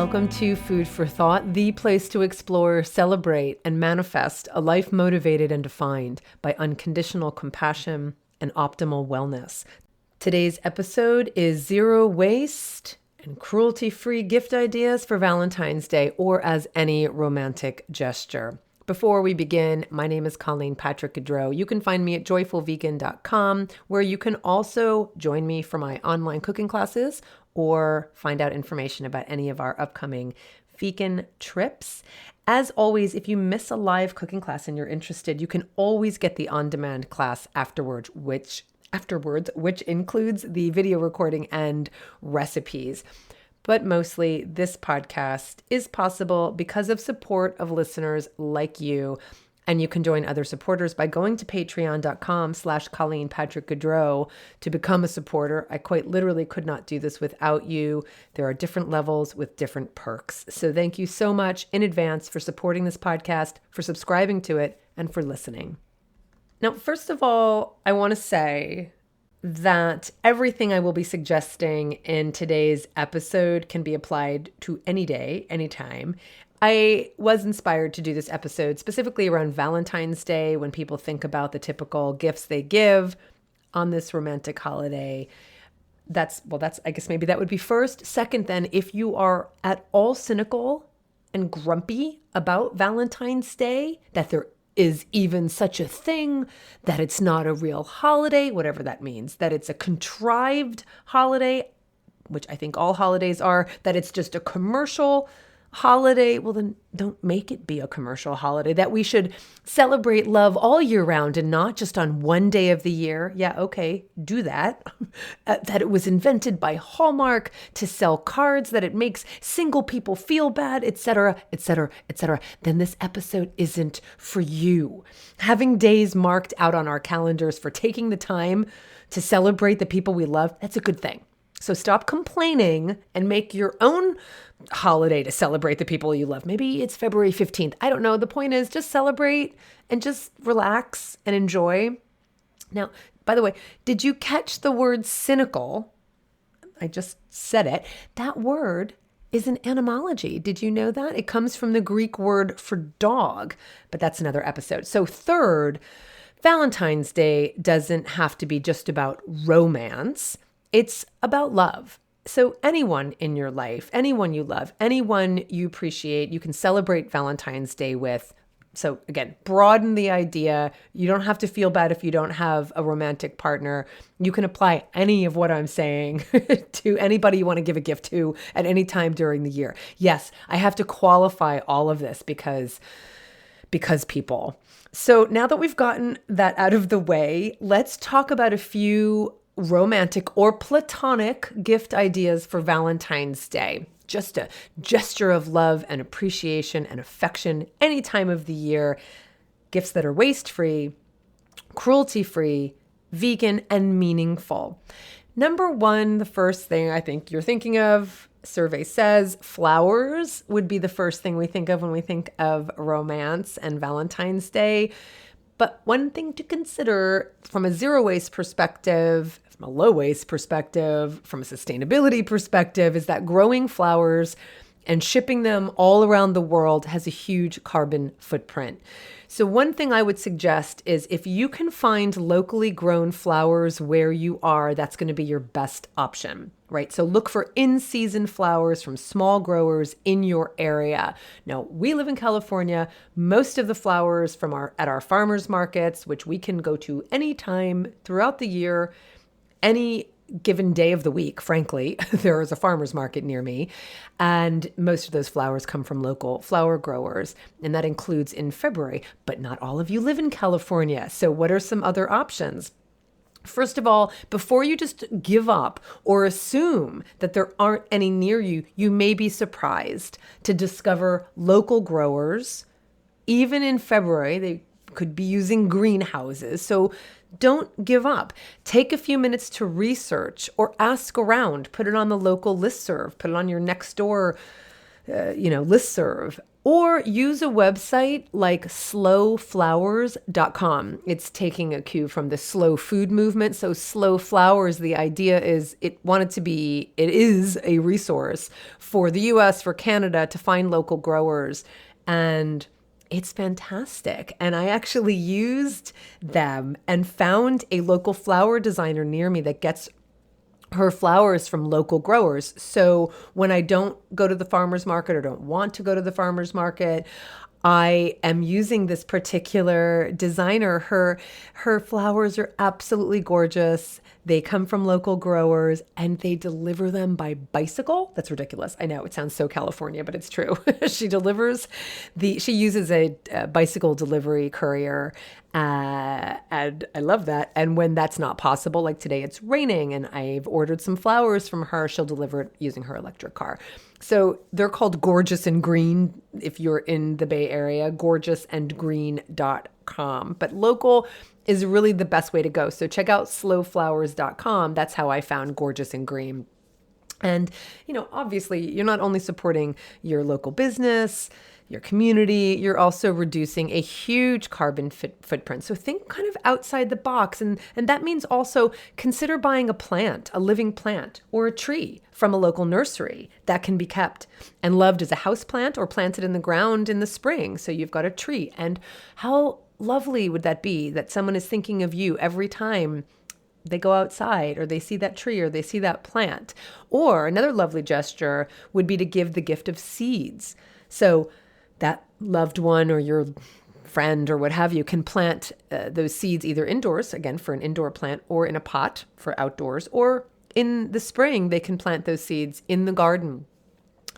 Welcome to Food for Thought, the place to explore, celebrate, and manifest a life motivated and defined by unconditional compassion and optimal wellness. Today's episode is zero waste and cruelty-free gift ideas for Valentine's Day or as any romantic gesture. Before we begin, my name is Colleen Patrick-Goudreau. You can find me at joyfulvegan.com, where you can also join me for my online cooking classes or find out information about any of our upcoming vegan trips. As always, if you miss a live cooking class and you're interested, you can always get the on-demand class afterwards, which includes the video recording and recipes. But mostly, this podcast is possible because of support of listeners like you. And you can join other supporters by going to patreon.com/Colleen Patrick-Goudreau to become a supporter. I quite literally could not do this without you. There are different levels with different perks. So thank you so much in advance for supporting this podcast, for subscribing to it, and for listening. Now, first of all, I want to say that everything I will be suggesting in today's episode can be applied to any day, anytime. I was inspired to do this episode specifically around Valentine's Day, when people think about the typical gifts they give on this romantic holiday. I guess maybe that would be first. Second, then, if you are at all cynical and grumpy about Valentine's Day, that there is even such a thing, that it's not a real holiday, whatever that means, that it's a contrived holiday, which I think all holidays are, that it's just a commercial holiday, well then don't make it be a commercial holiday, that we should celebrate love all year round and not just on one day of the year. Yeah, okay, do that. That it was invented by Hallmark to sell cards, that it makes single people feel bad, etc., etc., etc. Then this episode isn't for you. Having days marked out on our calendars for taking the time to celebrate the people we love, that's a good thing. So stop complaining and make your own holiday to celebrate the people you love. Maybe it's February 15th. I don't know. The point is just celebrate and just relax and enjoy. Now, by the way, did you catch the word cynical? I just said it. That word is an etymology. Did you know that? It comes from the Greek word for dog, but that's another episode. So third, Valentine's Day doesn't have to be just about romance. It's about love. So anyone in your life, anyone you love, anyone you appreciate, you can celebrate Valentine's Day with. So again, broaden the idea. You don't have to feel bad if you don't have a romantic partner. You can apply any of what I'm saying to anybody you want to give a gift to at any time during the year. Yes, I have to qualify all of this because people. So now that we've gotten that out of the way, let's talk about a few romantic or platonic gift ideas for Valentine's Day. Just a gesture of love and appreciation and affection any time of the year. Gifts that are waste-free, cruelty-free, vegan, and meaningful. Number one, the first thing I think you're thinking of, survey says flowers would be the first thing we think of when we think of romance and Valentine's Day. But one thing to consider from a zero waste perspective, from a low waste perspective, from a sustainability perspective, is that growing flowers and shipping them all around the world has a huge carbon footprint. So one thing I would suggest is if you can find locally grown flowers where you are, that's going to be your best option, right? So look for in-season flowers from small growers in your area. Now, we live in California. Most of the flowers at our farmers markets, which we can go to anytime throughout the year, any given day of the week, frankly, there is a farmer's market near me. And most of those flowers come from local flower growers. And that includes in February. But not all of you live in California. So what are some other options? First of all, before you just give up or assume that there aren't any near you, you may be surprised to discover local growers. Even in February, they could be using greenhouses. So don't give up. Take a few minutes to research or ask around. Put it on the local listserv. Put it on your next door listserv, or use a website like slowflowers.com. It's taking a cue from the slow food movement. So Slow Flowers, the idea is it is a resource for the US, for Canada, to find local growers. And it's fantastic. And I actually used them and found a local flower designer near me that gets her flowers from local growers. So when I don't go to the farmer's market or don't want to go to the farmer's market, I am using this particular designer. Her flowers are absolutely gorgeous. They come from local growers and they deliver them by bicycle. That's ridiculous. I know it sounds so California, but it's true. She uses a bicycle delivery courier. And I love that. And when that's not possible, like today it's raining and I've ordered some flowers from her, she'll deliver it using her electric car. So they're called Gorgeous and Green if you're in the Bay Area, gorgeousandgreen.com. But local is really the best way to go. So check out slowflowers.com. That's how I found Gorgeous and Green. And, obviously you're not only supporting your local business, your community, you're also reducing a huge carbon footprint. So think kind of outside the box. And that means also consider buying a plant, a living plant, or a tree from a local nursery that can be kept and loved as a house plant or planted in the ground in the spring. So you've got a tree. And how lovely would that be that someone is thinking of you every time they go outside or they see that tree or they see that plant? Or another lovely gesture would be to give the gift of seeds. So that loved one or your friend or what have you can plant those seeds either indoors, again, for an indoor plant, or in a pot for outdoors, or in the spring, they can plant those seeds in the garden.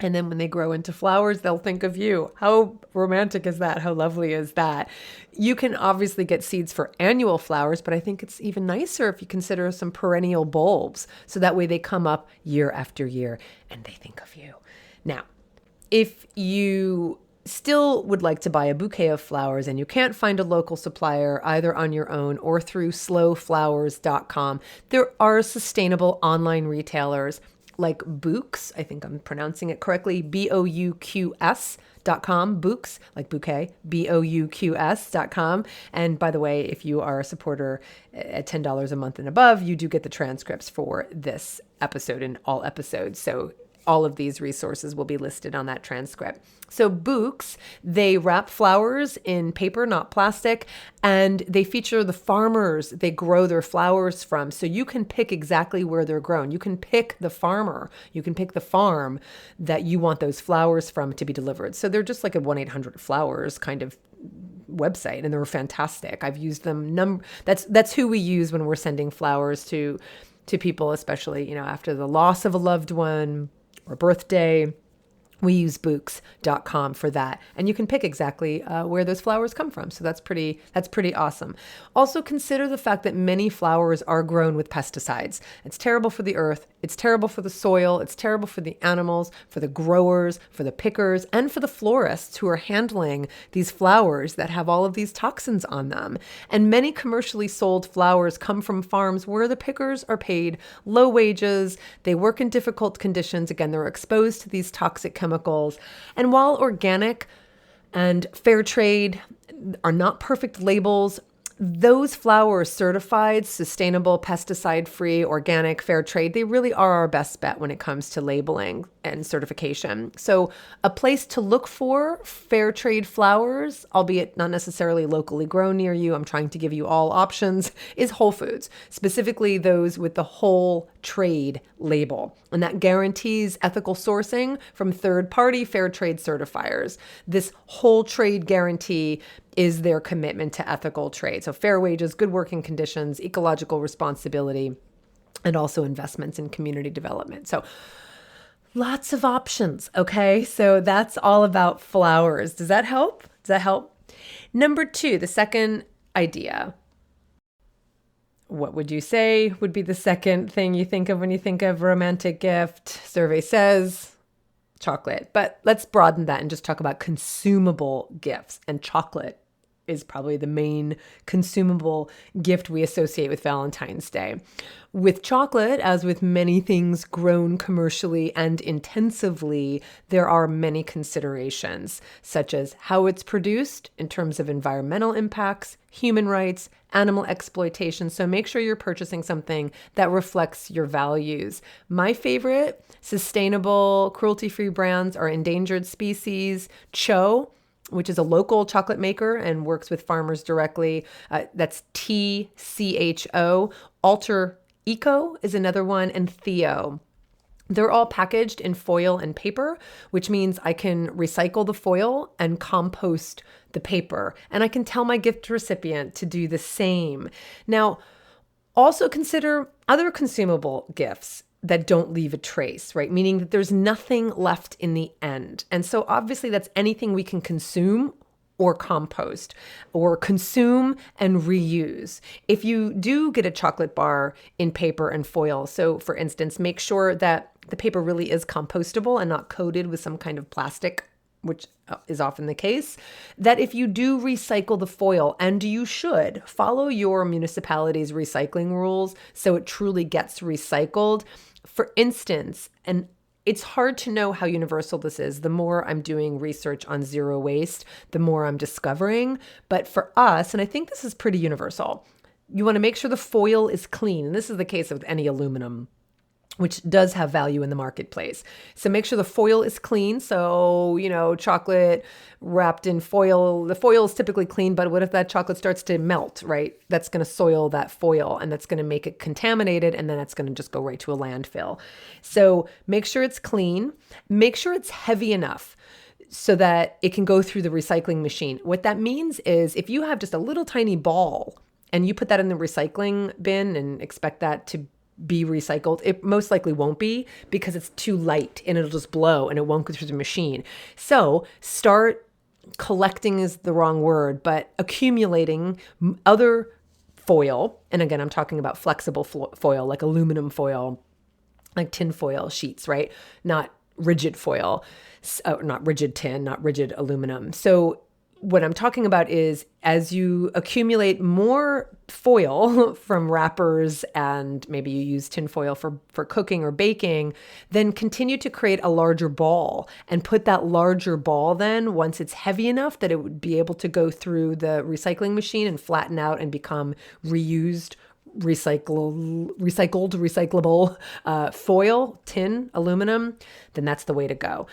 And then when they grow into flowers, they'll think of you. How romantic is that? How lovely is that? You can obviously get seeds for annual flowers, but I think it's even nicer if you consider some perennial bulbs. So that way they come up year after year and they think of you. Now, if you still would like to buy a bouquet of flowers and you can't find a local supplier either on your own or through slowflowers.com, there are sustainable online retailers like Bouqs, I think I'm pronouncing it correctly, BOUQS.com, Bouqs, like bouquet, BOUQS.com. And by the way, if you are a supporter at $10 a month and above, you do get the transcripts for this episode and all episodes. So all of these resources will be listed on that transcript. So Bouqs, they wrap flowers in paper, not plastic, and they feature the farmers they grow their flowers from. So you can pick exactly where they're grown. You can pick the farmer. You can pick the farm that you want those flowers from to be delivered. So they're just like a 1-800-Flowers kind of website, and they're fantastic. I've used them. That's who we use when we're sending flowers to people, especially, after the loss of a loved one or birthday. We use Bouqs.com for that. And you can pick exactly where those flowers come from. So that's pretty awesome. Also consider the fact that many flowers are grown with pesticides. It's terrible for the earth. It's terrible for the soil. It's terrible for the animals, for the growers, for the pickers, and for the florists who are handling these flowers that have all of these toxins on them. And many commercially sold flowers come from farms where the pickers are paid low wages. They work in difficult conditions. Again, they're exposed to these toxic chemicals. And while organic and fair trade are not perfect labels, those flowers certified, sustainable, pesticide-free, organic, fair trade, they really are our best bet when it comes to labeling and certification. So a place to look for fair trade flowers, albeit not necessarily locally grown near you, I'm trying to give you all options, is Whole Foods, specifically those with the whole trade label. And that guarantees ethical sourcing from third-party fair trade certifiers. This whole trade guarantee is their commitment to ethical trade. So fair wages, good working conditions, ecological responsibility, and also investments in community development. So lots of options, okay? So that's all about flowers. Does that help? Number 2, the second idea. What would you say would be the second thing you think of when you think of romantic gift? Survey says chocolate. But let's broaden that and just talk about consumable gifts. And chocolate is probably the main consumable gift we associate with Valentine's Day. With chocolate, as with many things grown commercially and intensively, there are many considerations, such as how it's produced in terms of environmental impacts, human rights, animal exploitation. So make sure you're purchasing something that reflects your values. My favorite sustainable, cruelty-free brands are Endangered Species, Cho, which is a local chocolate maker and works with farmers directly. That's TCHO. Alter Eco is another one, and Theo. They're all packaged in foil and paper, which means I can recycle the foil and compost the paper. And I can tell my gift recipient to do the same. Now, also consider other consumable gifts that don't leave a trace, right? Meaning that there's nothing left in the end. And so obviously that's anything we can consume or compost or consume and reuse. If you do get a chocolate bar in paper and foil, so for instance, make sure that the paper really is compostable and not coated with some kind of plastic, which is often the case, that if you do recycle the foil, and you should follow your municipality's recycling rules so it truly gets recycled. For instance, and it's hard to know how universal this is. The more I'm doing research on zero waste, the more I'm discovering. But for us, and I think this is pretty universal, you want to make sure the foil is clean. And this is the case with any aluminum, which does have value in the marketplace. So make sure the foil is clean. So, chocolate wrapped in foil, the foil is typically clean, but what if that chocolate starts to melt, right? That's going to soil that foil and that's going to make it contaminated, and then it's going to just go right to a landfill. So make sure it's clean. Make sure it's heavy enough so that it can go through the recycling machine. What that means is if you have just a little tiny ball and you put that in the recycling bin and expect that to be recycled, it most likely won't be, because it's too light and it'll just blow and it won't go through the machine. So start collecting is the wrong word, but accumulating other foil. And again, I'm talking about flexible foil, like aluminum foil, like tin foil sheets, right? Not rigid foil, not rigid tin, not rigid aluminum. So what I'm talking about is as you accumulate more foil from wrappers, and maybe you use tin foil for cooking or baking, then continue to create a larger ball and put that larger ball then, once it's heavy enough that it would be able to go through the recycling machine and flatten out and become reused, recyclable foil, tin, aluminum, then that's the way to go.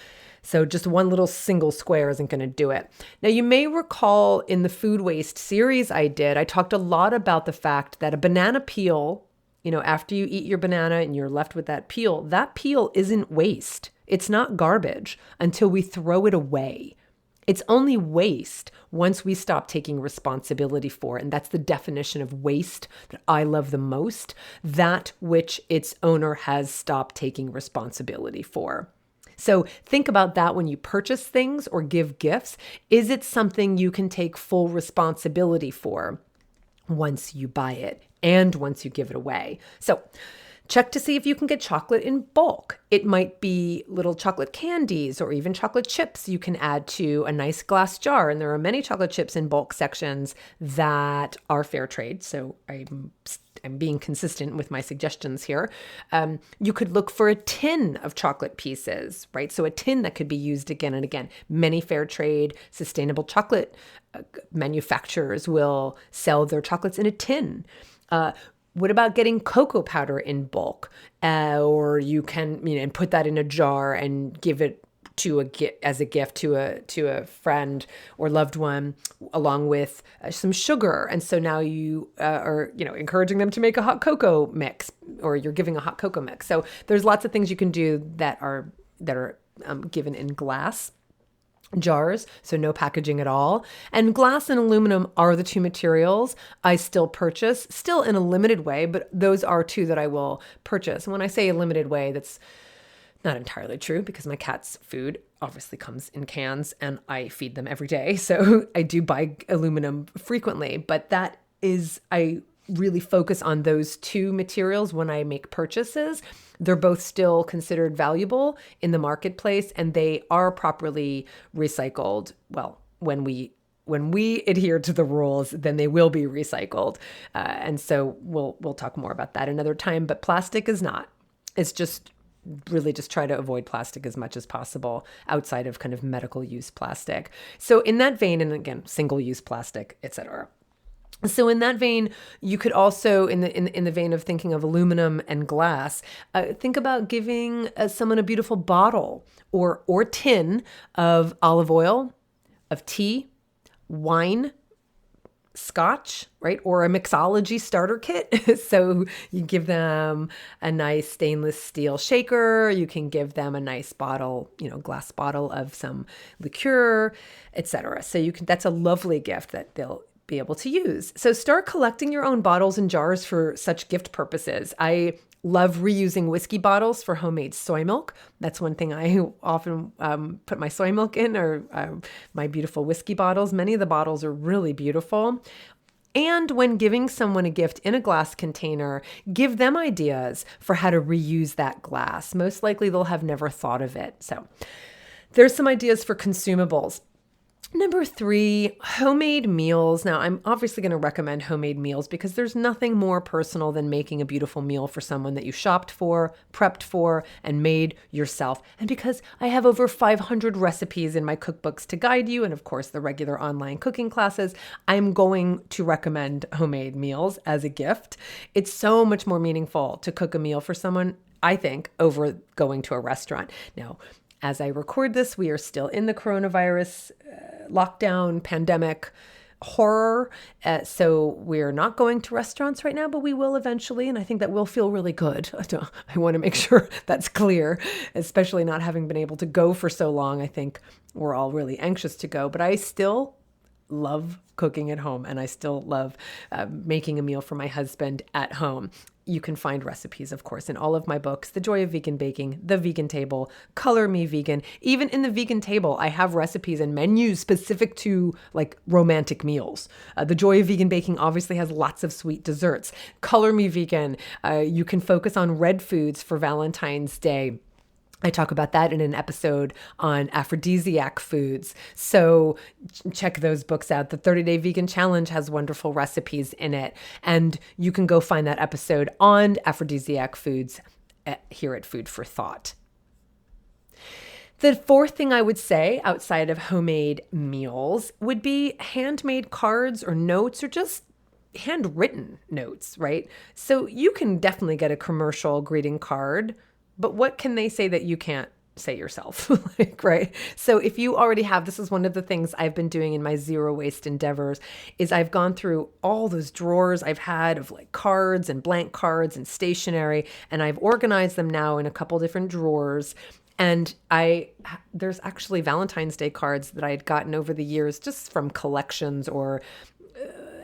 So just one little single square isn't going to do it. Now, you may recall in the food waste series I talked a lot about the fact that a banana peel, after you eat your banana and you're left with that peel isn't waste. It's not garbage until we throw it away. It's only waste once we stop taking responsibility for it. And that's the definition of waste that I love the most, that which its owner has stopped taking responsibility for. So think about that when you purchase things or give gifts. Is it something you can take full responsibility for once you buy it and once you give it away? So check to see if you can get chocolate in bulk. It might be little chocolate candies or even chocolate chips you can add to a nice glass jar. And there are many chocolate chips in bulk sections that are fair trade. So I'm being consistent with my suggestions here. You could look for a tin of chocolate pieces, right? So a tin that could be used again and again. Many fair trade, sustainable chocolate manufacturers will sell their chocolates in a tin. What about getting cocoa powder in bulk? Or you can, and put that in a jar and give it as a gift to a friend or loved one, along with some sugar. And so now you are, encouraging them to make a hot cocoa mix, or you're giving a hot cocoa mix. So there's lots of things you can do that are given in glass jars, so no packaging at all. And glass and aluminum are the two materials I still purchase, still in a limited way, but those are two that I will purchase. And when I say a limited way, that's not entirely true, because my cat's food obviously comes in cans and I feed them every day. So I do buy aluminum frequently, but I really focus on those two materials when I make purchases. They're both still considered valuable in the marketplace, and they are properly recycled. Well, when we when we adhere to the rules, then they will be recycled. And so we'll talk more about that another time. But plastic is not. It's just really just try to avoid plastic as much as possible outside of kind of medical use plastic. So in that vein, and again, single use plastic, etc. So in that vein, you could also, in the vein of thinking of aluminum and glass, think about giving someone a beautiful bottle or tin of olive oil, of tea, wine, scotch, right? Or a mixology starter kit. So you give them a nice stainless steel shaker. You can give them a nice bottle, glass bottle of some liqueur, etc. So that's a lovely gift that they'll be able to use. So start collecting your own bottles and jars for such gift purposes. I love reusing whiskey bottles for homemade soy milk. That's one thing I often put my soy milk in, or my beautiful whiskey bottles. Many of the bottles are really beautiful. And when giving someone a gift in a glass container, give them ideas for how to reuse that glass. Most likely they'll have never thought of it. So there's some ideas for consumables. Number 3, homemade meals. Now, I'm obviously going to recommend homemade meals because there's nothing more personal than making a beautiful meal for someone that you shopped for, prepped for, and made yourself. And because I have over 500 recipes in my cookbooks to guide you, and of course the regular online cooking classes, I'm going to recommend homemade meals as a gift. It's so much more meaningful to cook a meal for someone, I think, over going to a restaurant. Now, as I record this, we are still in the coronavirus lockdown, pandemic, horror. So we're not going to restaurants right now, but we will eventually. And I think that will feel really good. I want to make sure that's clear, especially not having been able to go for so long. I think we're all really anxious to go, but I still love cooking at home, and I still love making a meal for my husband at home. You can find recipes, of course, in all of my books, The Joy of Vegan Baking, The Vegan Table, Color Me Vegan. Even in The Vegan Table, I have recipes and menus specific to like romantic meals. The Joy of Vegan Baking obviously has lots of sweet desserts. Color Me Vegan, you can focus on red foods for Valentine's Day. I talk about that in an episode on aphrodisiac foods. So check those books out. The 30-Day Vegan Challenge has wonderful recipes in it. And you can go find that episode on aphrodisiac foods here at Food for Thought. The 4th thing I would say outside of homemade meals would be handmade cards or notes, or just handwritten notes, right? So you can definitely get a commercial greeting card, but what can they say that you can't say yourself? Right? So if you already have, this is one of the things I've been doing in my zero waste endeavors, is I've gone through all those drawers I've had of like cards and blank cards and stationery, and I've organized them now in a couple different drawers. And there's actually Valentine's Day cards that I had gotten over the years just from collections, or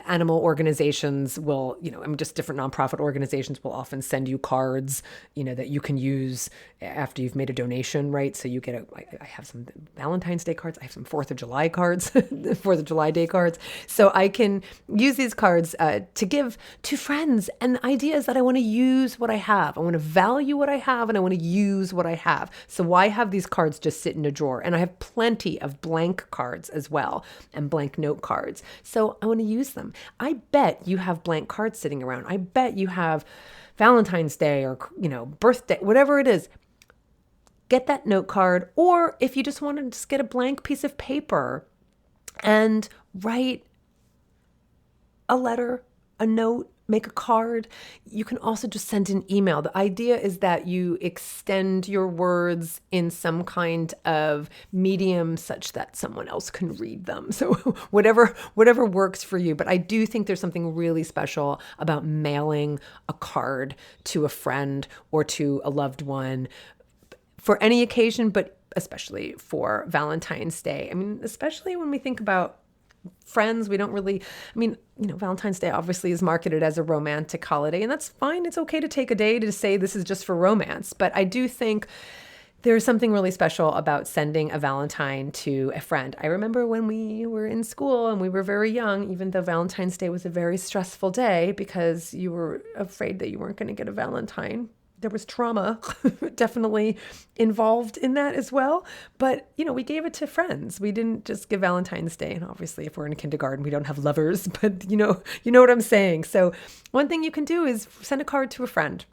animal organizations will, just different nonprofit organizations will often send you cards, that you can use after you've made a donation, right? So you get I have some Valentine's Day cards. I have some 4th of July cards, 4th of July Day cards. So I can use these cards to give to friends, and the idea is that I want to use what I have. I want to value what I have, and I want to use what I have. So why have these cards just sit in a drawer? And I have plenty of blank cards as well, and blank note cards. So I want to use them. I bet you have blank cards sitting around. I bet you have Valentine's Day or, birthday, whatever it is. Get that note card. Or if you just want to just get a blank piece of paper and write a letter, a note, make a card. You can also just send an email. The idea is that you extend your words in some kind of medium such that someone else can read them. So whatever works for you. But I do think there's something really special about mailing a card to a friend or to a loved one for any occasion, but especially for Valentine's Day. I mean, especially when we think about friends, we don't really, Valentine's Day obviously is marketed as a romantic holiday, and that's fine. It's okay to take a day to say this is just for romance. But I do think there's something really special about sending a Valentine to a friend. I remember when we were in school and we were very young, even though Valentine's Day was a very stressful day because you were afraid that you weren't going to get a Valentine. There was trauma definitely involved in that as well. But, we gave it to friends. We didn't just give Valentine's Day. And obviously, if we're in kindergarten, we don't have lovers, but you know what I'm saying. So one thing you can do is send a card to a friend.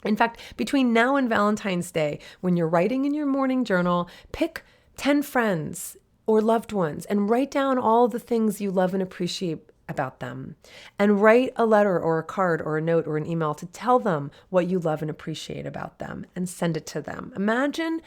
In fact, between now and Valentine's Day, when you're writing in your morning journal, pick 10 friends or loved ones and write down all the things you love and appreciate about them, and write a letter or a card or a note or an email to tell them what you love and appreciate about them and send it to them. Imagine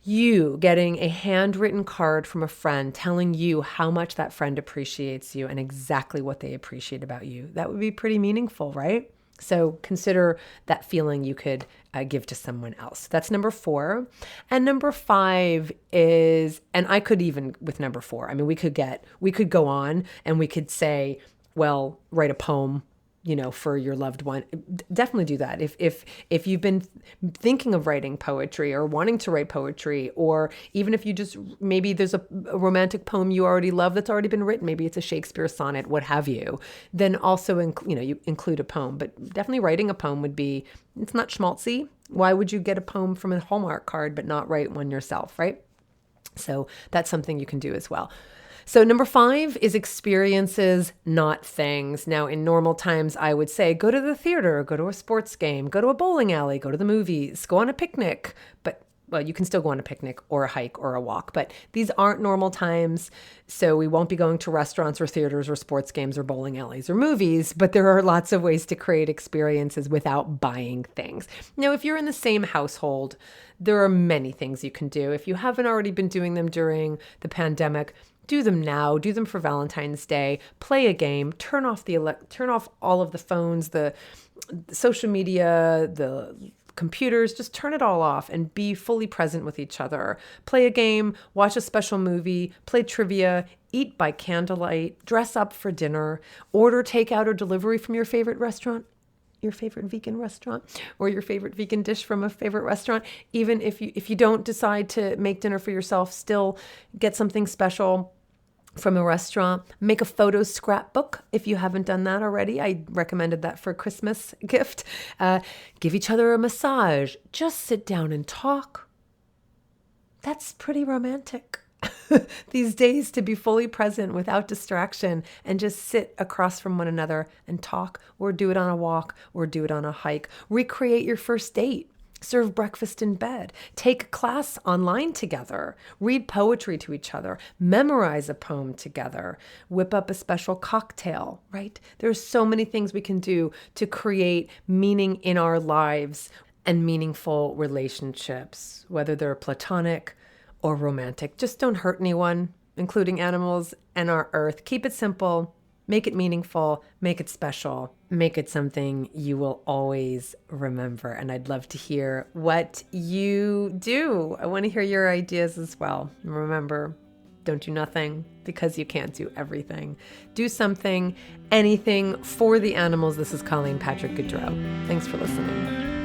you getting a handwritten card from a friend telling you how much that friend appreciates you and exactly what they appreciate about you. That would be pretty meaningful, right? So consider that feeling you could give to someone else. That's number 4. And number 5 is, and I could even with number 4, I mean, we could go on and we could say, well, write a poem, for your loved one. Definitely do that. If you've been thinking of writing poetry or wanting to write poetry, or even if you just, maybe there's a romantic poem you already love that's already been written, maybe it's a Shakespeare sonnet, what have you, then also, you include a poem. But definitely writing a poem would be, it's not schmaltzy. Why would you get a poem from a Hallmark card but not write one yourself, right? So that's something you can do as well. So number 5 is experiences, not things. Now, in normal times, I would say go to the theater, go to a sports game, go to a bowling alley, go to the movies, go on a picnic. But, well, you can still go on a picnic or a hike or a walk, but these aren't normal times. So we won't be going to restaurants or theaters or sports games or bowling alleys or movies, but there are lots of ways to create experiences without buying things. Now, if you're in the same household, there are many things you can do. If you haven't already been doing them during the pandemic, do them now. Do them for Valentine's Day. Play a game. Turn off all of the phones, the social media, the computers. Just turn it all off and be fully present with each other. Play a game. Watch a special movie. Play trivia. Eat by candlelight. Dress up for dinner. Order takeout or delivery from your favorite restaurant. Your favorite vegan restaurant, or your favorite vegan dish from a favorite restaurant. Even if you don't decide to make dinner for yourself, still get something special from a restaurant. Make a photo scrapbook if you haven't done that already. I recommended that for a Christmas gift. Give each other a massage. Just sit down and talk. That's pretty romantic. These days, to be fully present without distraction and just sit across from one another and talk, or do it on a walk, or do it on a hike. Recreate your first date. Serve breakfast in bed. Take a class online together. Read poetry to each other. Memorize a poem together. Whip up a special cocktail, right? There's so many things we can do to create meaning in our lives and meaningful relationships, whether they're platonic or romantic. Just don't hurt anyone, including animals and our earth. Keep it simple. Make it meaningful. Make it special. Make it something you will always remember. And I'd love to hear what you do. I want to hear your ideas as well. Remember, don't do nothing because you can't do everything. Do something, anything for the animals. This is Colleen Patrick-Goudreau. Thanks for listening.